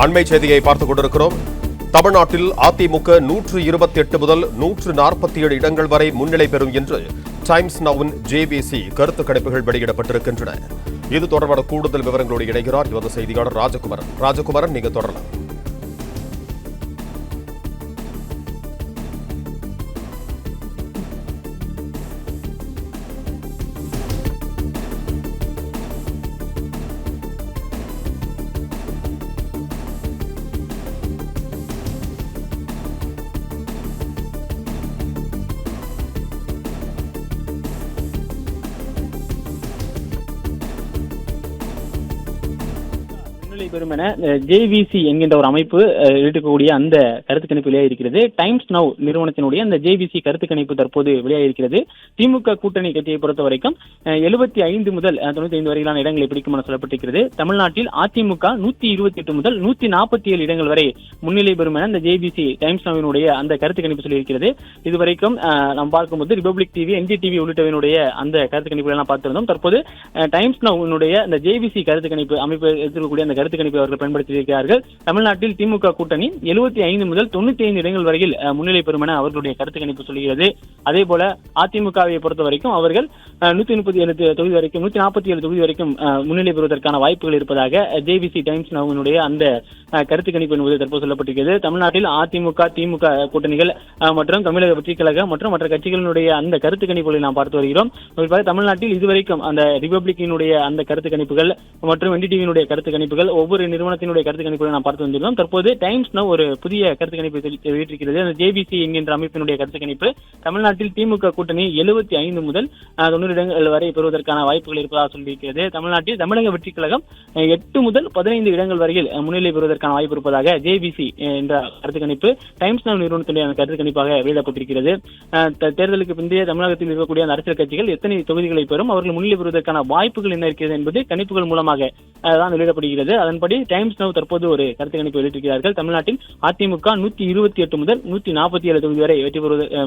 அண்மை செய்தியை பார்த்துக் கொண்டிருக்கிறோம். தமிழ்நாட்டில் அதிமுக 128 முதல் 147 இடங்கள் வரை முன்னிலை பெறும் என்று டைம்ஸ் நவ் ஜேவிசி கருத்து கணிப்புகள் வெளியிடப்பட்டிருக்கின்றன. இது தொடர்பான கூடுதல் விவரங்களோடு இணைகிறார் எமது செய்தியாளர் ராஜகுமாரன். ராஜகுமாரன், நீங்க தொடரலாம். பெறும் என ஜேவிசி என்கின்ற ஒரு அமைப்பு இருக்கக்கூடிய அந்த கருத்து கணிப்பு வெளியாகிருக்கிறது. டைம்ஸ் நவ் நிறுவனத்தினுடைய அந்த ஜேவிசி கருத்து கணிப்பு தற்போது வெளியாகிருக்கிறது. திமுக கூட்டணி கட்சியை பொறுத்த வரைக்கும் 75 முதல் 95 வரையிலான இடங்களை பிடிக்கும் என சொல்லப்பட்டிருக்கிறது. தமிழ்நாட்டில் அதிமுக 128 முதல் 147 இடங்கள் வரை முன்னிலை பெறும் என அந்த ஜேவிசி டைம்ஸ் நவினுடைய அந்த கருத்து கணிப்பு சொல்லியிருக்கிறது. இதுவரைக்கும் நாம் பார்க்கும்போது ரிபப்ளிக் டிவி, என்டிடிவி உள்ளிட்டவனுடைய அந்த கருத்து கணிப்புகள் எல்லாம் பார்த்திருந்தோம். தற்போது டைம்ஸ் நவினுடைய அந்த ஜேவிசி கருத்து கணிப்பு அமைப்பு இருக்கக்கூடிய அந்த கருத்து கணிப்பை அவர்கள் பயன்படுத்தியிருக்கிறார்கள். தமிழ்நாட்டில் திமுக கூட்டணி 75 முதல் 95 இடங்கள் வரையில் முன்னிலை பெறும் என அவர்களுடைய கருத்து கணிப்பு சொல்கிறது. அதே போல அதிமுகவை பொறுத்த வரைக்கும் அவர்கள் 147 தொகுதி வரைக்கும் 147 தொகுதி வரைக்கும் முன்னிலை பெறுவதற்கான வாய்ப்புகள் இருப்பதாக ஜேவிசி டைம்ஸ் நவனுடைய அந்த கருத்து கணிப்பு என்பது தற்போது சொல்லப்பட்டிருக்கிறது. தமிழ்நாட்டில் அதிமுக, திமுக கூட்டணிகள் மற்றும் தமிழக வெற்றிக் கழகம் மற்றும் மற்ற கட்சிகளினுடைய அந்த கருத்து கணிப்புகளை நாம் பார்த்து வருகிறோம். தமிழ்நாட்டில் இதுவரைக்கும் அந்த ரிபப்ளிக்கினுடைய அந்த கருத்து கணிப்புகள் மற்றும் என்டிடிவியினுடைய கருத்து கணிப்புகள் ஒவ்வொரு நிறுவனத்தினுடைய கருத்து கணிப்புகளை நாம் பார்த்து வந்திருந்தோம். தற்போது டைம்ஸ் நவ் ஒரு புதிய கருத்து கணிப்பை வெளியிட்டிருக்கிறது. அந்த ஜேபிசி என்கின்ற அமைப்பினுடைய கருத்து கணிப்பு தமிழ்நாட்டில் திமுக கூட்டணி 75 முதல் 90 இடங்கள் வரை பெறுவதற்கான வாய்ப்புகள் இருப்பதாக சொல்லியிருக்கிறது. தமிழ்நாட்டில் தமிழக வெற்றிக் கழகம் 8 முதல் 15 இடங்கள் வரையில் முன்னிலை பெறுவதற்கான வாய்ப்பு இருப்பதாக ஜேபிசி என்ற கருத்து கணிப்பு டைம்ஸ் நவ் நிறுவனத்தினுடைய அந்த கருத்து கணிப்பாக வெளியிடப்பட்டிருக்கிறது. தேர்தலுக்கு பிந்தைய தமிழகத்தில் இருக்கக்கூடிய அந்த அரசியல் கட்சிகள் எத்தனை தொகுதிகளை பெறும், அவர்கள் முன்னிலை பெறுவதற்கான வாய்ப்புகள் என்ன இருக்கிறது என்பது கணிப்புகள் மூலமாக தான் வெளியிடப்படுகிறது. அதன்படி டைம்ஸ் நவ் தற்போது ஒரு கருத்து கணிப்பு வெளியிட்டிருக்கிறார்கள். தமிழ்நாட்டில் அதிமுக 128 முதல் 147 தொகுதி வரை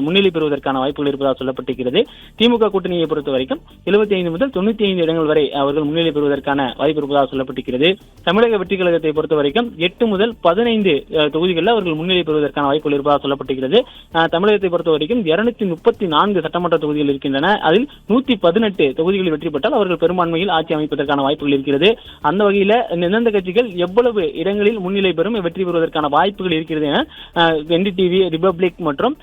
முன்னிலை பெறுவதற்கான வாய்ப்புகள் இருப்பதாக சொல்லப்பட்டிருக்கிறது. திமுக கூட்டணியை பொறுத்த வரைக்கும் 75 முதல் 95 இடங்கள் வரை அவர்கள் முன்னிலை பெறுவதற்கான வாய்ப்பு இருப்பதாக சொல்லப்பட்டிருக்கிறது. தமிழக வெற்றிக் கழகத்தை பொறுத்த வரைக்கும் 8 முதல் 15 தொகுதிகளில் அவர்கள் முன்னிலை பெறுவதற்கான வாய்ப்புகள் இருப்பதாக சொல்லப்பட்டிருக்கிறது. தமிழகத்தை பொறுத்த வரைக்கும் 234 சட்டமன்ற தொகுதிகள் இருக்கின்றன. அதில் 118 தொகுதிகளில் வெற்றி பெற்றால் அவர்கள் பெரும்பான்மையில் ஆட்சி அமைப்பதற்கான வாய்ப்புகள் இருக்கிறது. அந்த வகையில் எந்தெந்த கட்சிகள் எவ்வளவு இடங்களில் முன்னிலை பெறும், வெற்றி பெறுவதற்கான வாய்ப்புகள் இருக்கிறது என என்டிடிவி, ரிபப்ளிக் மற்றும்